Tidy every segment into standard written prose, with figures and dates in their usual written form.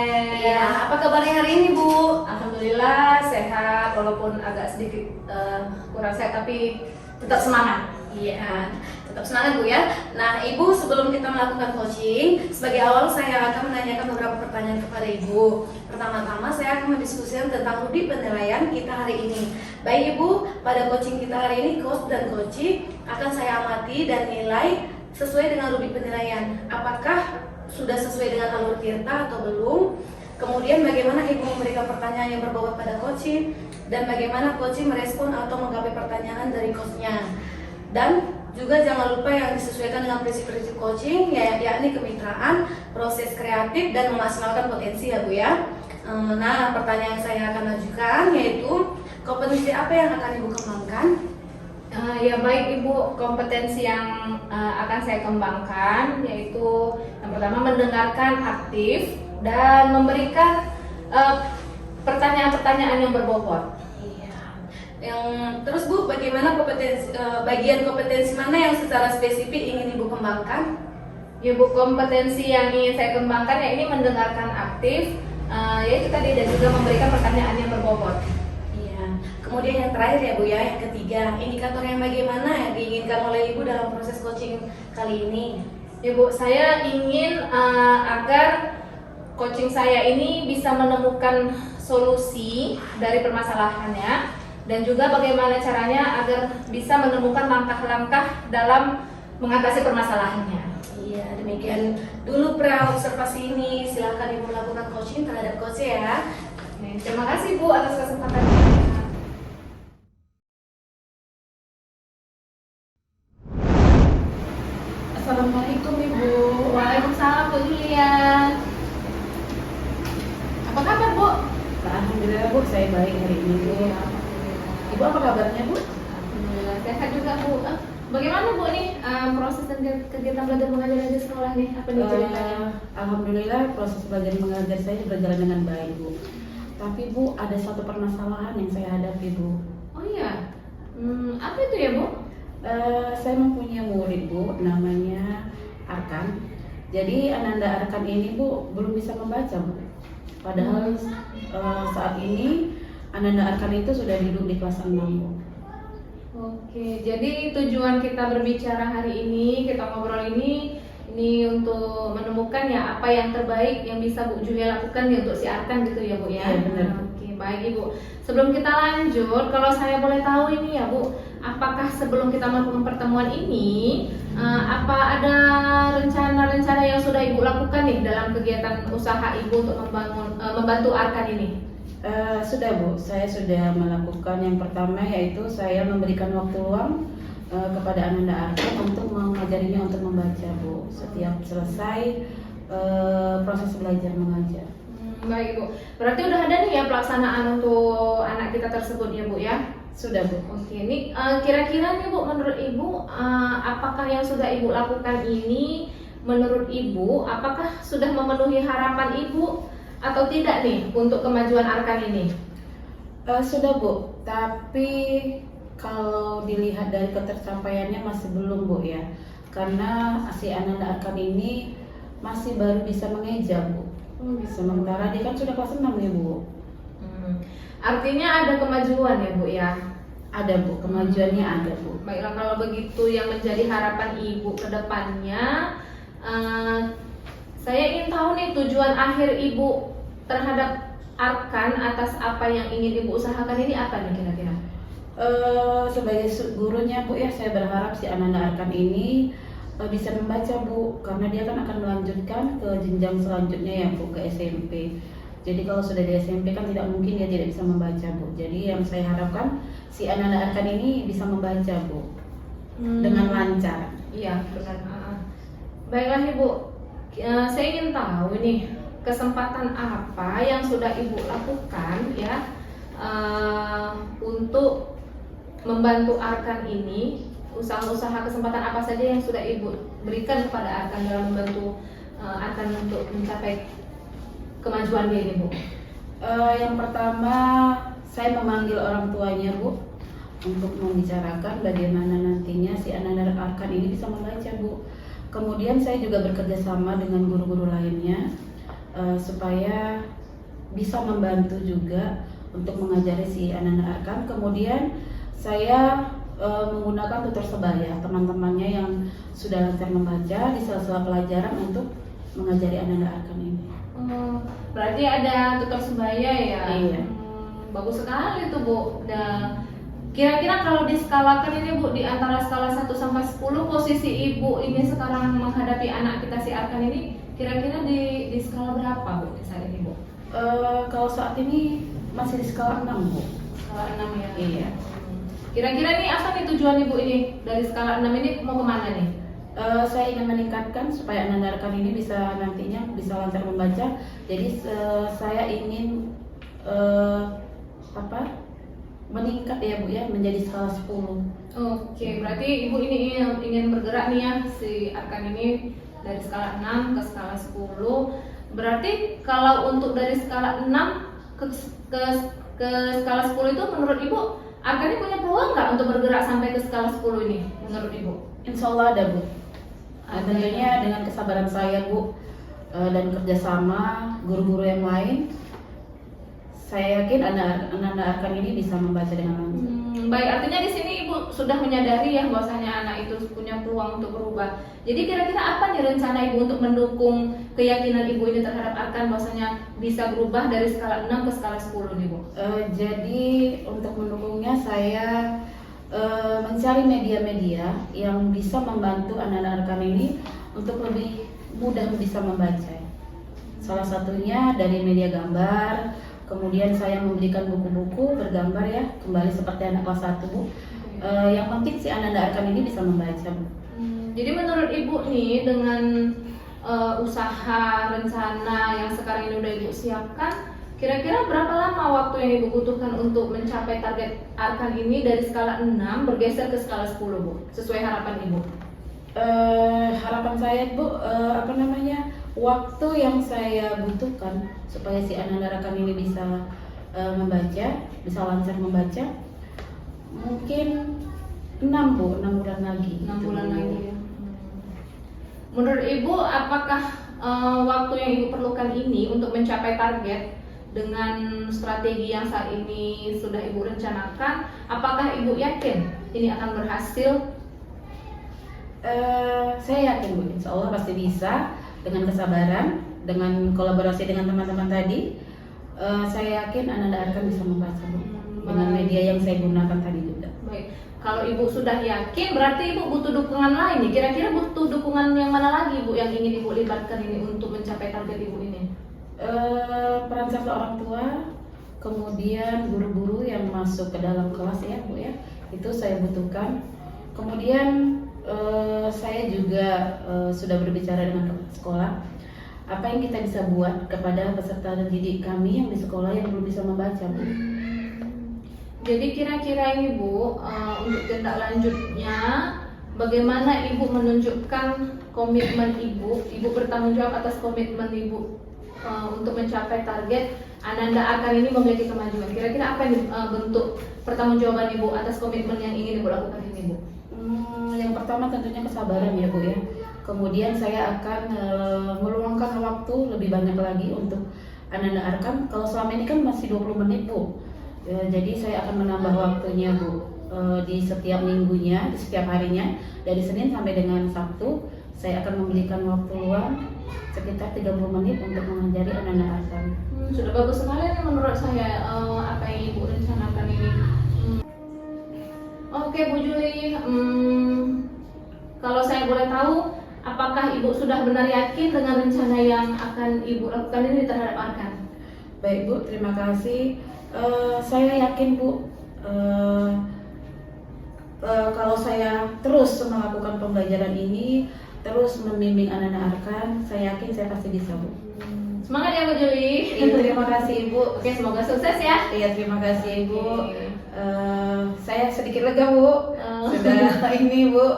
Iya, apa kabarnya hari ini Bu? Alhamdulillah sehat, walaupun agak sedikit kurang sehat tapi tetap semangat. Iya, tetap semangat Bu ya. Nah Ibu, sebelum kita melakukan coaching, sebagai awal saya akan menanyakan beberapa pertanyaan kepada Ibu. Pertama-tama saya akan mendiskusikan tentang rudi penilaian kita hari ini. Baik Ibu, pada coaching kita hari ini, coach dan coaching akan saya amati dan nilai sesuai dengan rudi penilaian. Apakah sudah sesuai dengan alur tirta atau belum? Kemudian bagaimana Ibu memberikan pertanyaan yang berbobot pada coaching, dan bagaimana coaching merespon atau menggapai pertanyaan dari coachnya. Dan juga jangan lupa yang disesuaikan dengan prinsip-prinsip coaching, yakni kemitraan, proses kreatif, dan memaksimalkan potensi ya Bu ya. Nah, pertanyaan yang saya akan ajukan yaitu kompetensi apa yang akan Ibu kembangkan? Ya baik Ibu, kompetensi yang akan saya kembangkan yaitu yang pertama mendengarkan aktif dan memberikan pertanyaan-pertanyaan yang berbobot. Yang terus Bu, bagaimana bagian kompetensi mana yang secara spesifik ingin Ibu kembangkan? Ya Bu, kompetensi yang ingin saya kembangkan ya ini mendengarkan aktif, yaitu tadi, dan juga memberikan pertanyaan yang berbobot. Iya. Kemudian yang terakhir ya Bu ya, yang ketiga, indikator yang bagaimana yang diinginkan oleh Ibu dalam proses coaching kali ini? Ya Bu, saya ingin agar coaching saya ini bisa menemukan solusi dari permasalahannya, dan juga bagaimana caranya agar bisa menemukan langkah-langkah dalam mengatasi permasalahannya. Iya, demikian dulu pra-observasi ini. Silahkan Ibu melakukan coaching terhadap coach ya. Terima kasih Bu atas kesempatannya. Assalamualaikum Ibu. Waalaikumsalam Bu Lilian. Apa kabar Bu? Alhamdulillah Bu, saya baik hari ini Bu. Ibu apa kabarnya Bu? Alhamdulillah sehat juga Bu. Bagaimana Bu nih proses dan kegiatan belajar mengajar di sekolah nih? Apa nih ceritanya? Alhamdulillah proses belajar mengajar saya berjalan dengan baik Bu. Tapi Bu, ada satu permasalahan yang saya hadapi Bu. Oh iya, apa itu ya Bu? Saya mempunyai murid Bu, namanya Arkan. Jadi Ananda Arkan ini Bu belum bisa membaca Bu. Padahal saat ini Ananda Arkan itu sudah duduk di kelas 6 Bu. Oke, jadi tujuan kita berbicara hari ini, kita ngobrol ini untuk menemukan ya apa yang terbaik yang bisa Bu Julia lakukan nih untuk si Arkan gitu ya Bu ya. Iya benar. Oke, baik Ibu. Sebelum kita lanjut, kalau saya boleh tahu ini ya Bu, apakah sebelum kita melakukan pertemuan ini, apa ada rencana-rencana yang sudah Ibu lakukan nih dalam kegiatan usaha Ibu untuk membantu Arkan ini? Sudah Bu, saya sudah melakukan yang pertama, yaitu saya memberikan waktu luang kepada Ananda Arkan untuk mengajarinya untuk membaca Bu setiap selesai proses belajar mengajar. Baik Bu, berarti udah ada nih ya pelaksanaan untuk anak kita tersebut ya Bu ya? Sudah Bu. Oke, ini kira-kira nih Bu, menurut Ibu apakah yang sudah Ibu lakukan ini menurut Ibu apakah sudah memenuhi harapan Ibu atau tidak nih untuk kemajuan Arkan ini? Sudah Bu, tapi kalau dilihat dari ketercapaiannya masih belum Bu ya, karena si Ananda Arkan ini masih baru bisa mengeja Bu. Sementara dia kan sudah kelas 6 nih Bu. Artinya ada kemajuan ya Bu ya? Ada Bu, kemajuannya ada Bu. Baiklah, kalau begitu yang menjadi harapan Ibu ke depannya, saya ingin tahu nih tujuan akhir Ibu terhadap Arkan atas apa yang ingin Ibu usahakan ini apa nih kira-kira? Sebagai gurunya Bu ya, saya berharap si Ananda Arkan ini bisa membaca Bu, karena dia kan akan melanjutkan ke jenjang selanjutnya ya Bu, ke SMP. Jadi kalau sudah di SMP kan tidak mungkin dia tidak bisa membaca Bu. Jadi yang saya harapkan si Ananda Arkan ini bisa membaca Bu dengan lancar. Iya benar. Baiklah Ibu, saya ingin tahu nih kesempatan apa yang sudah Ibu lakukan ya untuk membantu Arkan ini. Usaha-usaha kesempatan apa saja yang sudah Ibu berikan kepada Arkan dalam membantu Arkan untuk mencapai kemajuan dia ini Bu? Yang pertama, saya memanggil orang tuanya Bu untuk membicarakan bagaimana nantinya si Ananda Arkan ini bisa membaca Bu. Kemudian saya juga bekerja sama dengan guru-guru lainnya supaya bisa membantu juga untuk mengajari si anak-anak Arkan. Kemudian saya menggunakan tutor sebaya, teman-temannya yang sudah lancar membaca di sela-sela pelajaran untuk mengajari anak-anak Arkan ini. Berarti ada tutor sebaya ya? Iya. Bagus sekali tuh Bu. Dan kira-kira kalau diskalakan ini Bu, di antara skala 1 sampai 10, posisi Ibu ini sekarang menghadapi anak kita si Arkan ini kira-kira di skala berapa Bu saat ini Bu? Kalau saat ini masih di skala 6 Bu. Skala 6 ya? Iya. Kira-kira nih apa nih tujuan Ibu ini dari skala 6 ini mau kemana nih? Saya ingin meningkatkan supaya anak-anak Arkan ini nantinya bisa lancar membaca. Jadi saya ingin meningkat ya Bu ya, menjadi skala 10. Oke, berarti Ibu ini ingin bergerak nih ya si Arkan ini dari skala 6 ke skala 10. Berarti kalau untuk dari skala 6 ke skala 10 itu menurut Ibu Arkan ini punya peluang nggak untuk bergerak sampai ke skala 10 ini menurut Ibu? Insya Allah ada Bu. Tentunya dengan kesabaran saya Bu dan kerjasama guru-guru yang lain, saya yakin anak-anak Arkan ini bisa membaca dengan lancar. Baik, artinya di sini Ibu sudah menyadari ya bahwasanya anak itu punya peluang untuk berubah. Jadi kira-kira apa nih rencana Ibu untuk mendukung keyakinan Ibu ini terhadap Arkan bahwasanya bisa berubah dari skala 6 ke skala 10 nih Bu? Jadi untuk mendukungnya saya mencari media-media yang bisa membantu anak-anak Arkan ini untuk lebih mudah bisa membaca. Salah satunya dari media gambar. Kemudian saya memberikan buku-buku bergambar ya, kembali seperti anak kelas 1 Bu. Yang penting si anak-anak Arkan ini bisa membaca Bu. Jadi menurut Ibu nih dengan usaha rencana yang sekarang ini udah Ibu siapkan, kira-kira berapa lama waktu yang Ibu butuhkan untuk mencapai target Arkan ini dari skala 6 bergeser ke skala 10 Bu, sesuai harapan Ibu? Harapan saya Bu, waktu yang saya butuhkan supaya si anak-anak Arkan ini bisa membaca, bisa lancar membaca, mungkin 6 Bu, 6 bulan lagi. 6 bulan lagi ya. Menurut Ibu, apakah waktu yang Ibu perlukan ini untuk mencapai target dengan strategi yang saat ini sudah Ibu rencanakan, apakah Ibu yakin ini akan berhasil? Saya yakin Bu, insya Allah pasti bisa dengan kesabaran, dengan kolaborasi dengan teman-teman tadi. Saya yakin anak-anak Arkan bisa membaca Bu, dengan media yang saya gunakan tadi juga. Baik, kalau Ibu sudah yakin berarti Ibu butuh dukungan lain nih. Kira-kira butuh dukungan yang mana lagi Bu yang ingin Ibu libatkan ini untuk mencapai target Ibu ini? Peran serta orang tua, kemudian guru-guru yang masuk ke dalam kelas ya Bu ya, itu saya butuhkan. Kemudian saya juga sudah berbicara dengan kepala sekolah, apa yang kita bisa buat kepada peserta didik kami yang di sekolah yang belum bisa membaca Bu. Jadi kira-kira ini Bu, untuk tindak lanjutnya bagaimana Ibu menunjukkan komitmen Ibu bertanggung jawab atas komitmen Ibu untuk mencapai target anak-anak Arkan ini memiliki kemajuan. Kira-kira apa ini bentuk pertanggungjawaban Ibu atas komitmen yang ingin Ibu lakukan ini Bu? Yang pertama tentunya kesabaran ya Bu ya. Kemudian saya akan meluangkan waktu lebih banyak lagi untuk anak-anak Arkan. Kalau selama ini kan masih 20 menit Bu. Jadi saya akan menambah waktunya Bu, di setiap minggunya, di setiap harinya, dari Senin sampai dengan Sabtu. Saya akan memberikan waktu luang sekitar 30 menit untuk mengajari anak-anak Arkan. Sudah bagus sekali nih menurut saya apa yang Ibu rencanakan ini. Oke Bu Juli, kalau saya boleh tahu, apakah Ibu sudah benar yakin dengan rencana yang akan Ibu lakukan ini terhadap Arkan? Baik Bu, terima kasih. Saya yakin Bu, kalau saya terus melakukan pembelajaran ini, terus membimbing anak-anak Arkan, saya yakin saya pasti bisa Bu. Semangat ya Bu Juli. Terima kasih Ibu. Oke, semoga sukses ya. Iya, terima kasih Ibu. Oke. Saya sedikit lega Bu, sudah ini Bu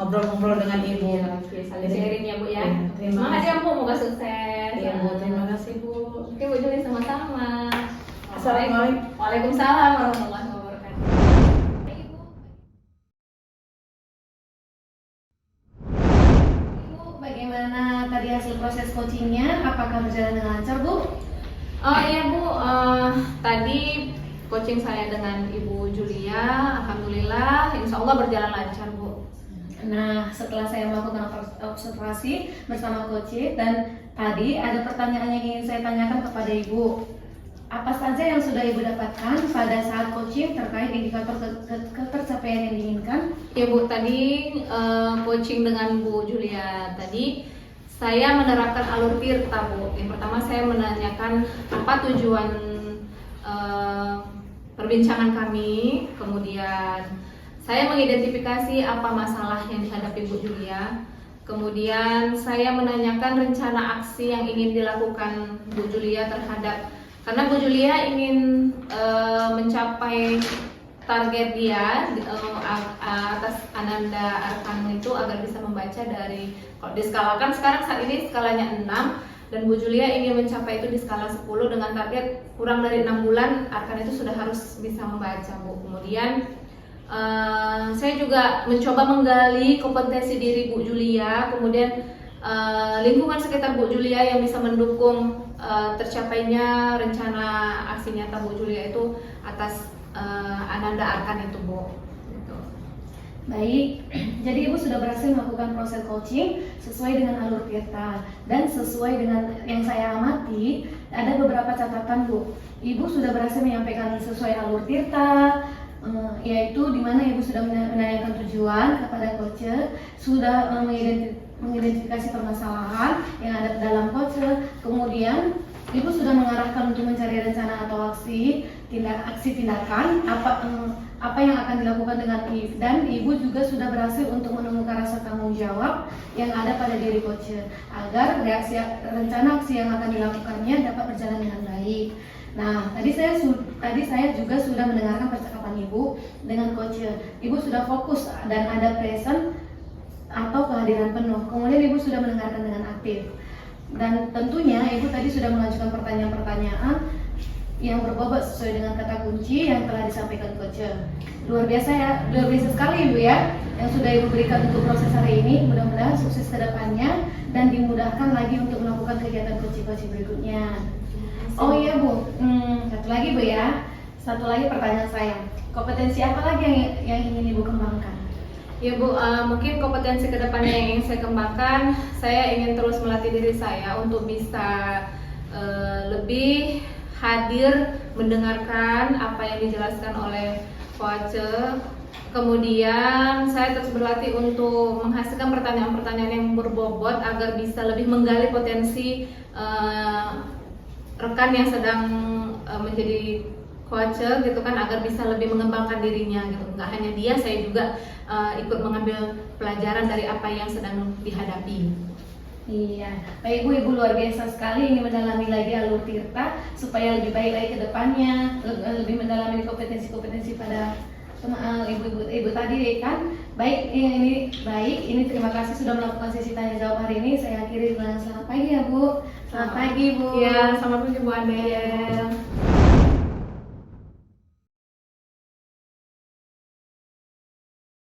ngobrol-ngobrol dengan Ibu. Iya, oke, saling sharing ya Bu ya. Iya, terima Semangat kasih. ya Bu, semoga sukses. Iya Bu, terima kasih Bu. Oke Bu Juli, sama-sama. Assalamualaikum. Waalaikumsalam warahmatullahi wabarakatuh. Ibu, bagaimana tadi hasil proses coachingnya? Apakah berjalan berjalan dengan lancar, Bu? Oh iya Bu, tadi coaching saya dengan Ibu Julia, alhamdulillah, insya Allah berjalan lancar Bu. Nah, setelah saya melakukan observasi bersama Coach dan tadi ada pertanyaan yang ingin saya tanyakan kepada Ibu. Apa saja yang sudah Ibu dapatkan pada saat coaching terkait indikator ketercapaian yang diinginkan? Ya Bu, tadi coaching dengan Bu Julia tadi saya menerapkan alur tirta Bu. Yang pertama saya menanyakan apa tujuan perbincangan kami, kemudian saya mengidentifikasi apa masalah yang dihadapi Bu Julia. Kemudian saya menanyakan rencana aksi yang ingin dilakukan Bu Julia terhadap, karena Bu Julia ingin mencapai target dia atas Ananda Arkan itu agar bisa membaca dari, kalau diskalakan sekarang saat ini skalanya 6 dan Bu Julia ingin mencapai itu di skala 10 dengan target kurang dari 6 bulan Arkan itu sudah harus bisa membaca Bu. Kemudian saya juga mencoba menggali kompetensi diri Bu Julia, kemudian lingkungan sekitar Bu Julia yang bisa mendukung tercapainya rencana aksi nyata Bu Julia itu atas Ananda Arkan itu Bu. Gitu. Baik, jadi Ibu sudah berhasil melakukan proses coaching sesuai dengan alur tirta dan sesuai dengan yang saya amati ada beberapa catatan Bu. Ibu sudah berhasil menyampaikan sesuai alur tirta, yaitu di mana Ibu sudah menanyakan tujuan kepada coach, sudah mengidentifikasi permasalahan yang ada dalam coach, kemudian Ibu sudah mengarahkan untuk mencari rencana atau aksi tindakan apa yang akan dilakukan dengan Ibu, dan Ibu juga sudah berhasil untuk menemukan rasa tanggung jawab yang ada pada diri coach agar rencana aksi yang akan dilakukannya dapat berjalan dengan baik. Nah, tadi saya juga sudah mendengarkan percakapan Ibu dengan coach. Ibu sudah fokus dan ada present atau kehadiran penuh. Kemudian Ibu sudah mendengarkan dengan aktif. Dan tentunya Ibu tadi sudah mengajukan pertanyaan-pertanyaan yang berbobot sesuai dengan kata kunci yang telah disampaikan coach. Luar biasa ya, luar biasa sekali Ibu ya yang sudah Ibu berikan untuk proses hari ini. Mudah-mudahan sukses ke depannya dan dimudahkan lagi untuk melakukan kegiatan coaching berikutnya. Oh iya Bu, satu lagi Bu ya, satu lagi pertanyaan saya, kompetensi apa lagi yang ingin Ibu kembangkan? Ya Bu, mungkin kompetensi kedepannya yang ingin saya kembangkan, saya ingin terus melatih diri saya untuk bisa lebih hadir mendengarkan apa yang dijelaskan oleh coach. Kemudian saya terus berlatih untuk menghasilkan pertanyaan-pertanyaan yang berbobot agar bisa lebih menggali potensi rekan yang sedang menjadi coach gitu kan, agar bisa lebih mengembangkan dirinya gitu. Nggak hanya dia, saya juga ikut mengambil pelajaran dari apa yang sedang dihadapi. Iya, baik Bu, Ibu luar biasa sekali ingin mendalami lagi alur tirta supaya lebih baik lagi ke depannya, lebih mendalami kompetensi-kompetensi pada ibu tadi kan. Baik, ini terima kasih sudah melakukan sesi tanya jawab hari ini. Saya akhiri dengan selamat pagi ya Bu. Selamat pagi Bu. Ya, selamat pagi Bu Adel.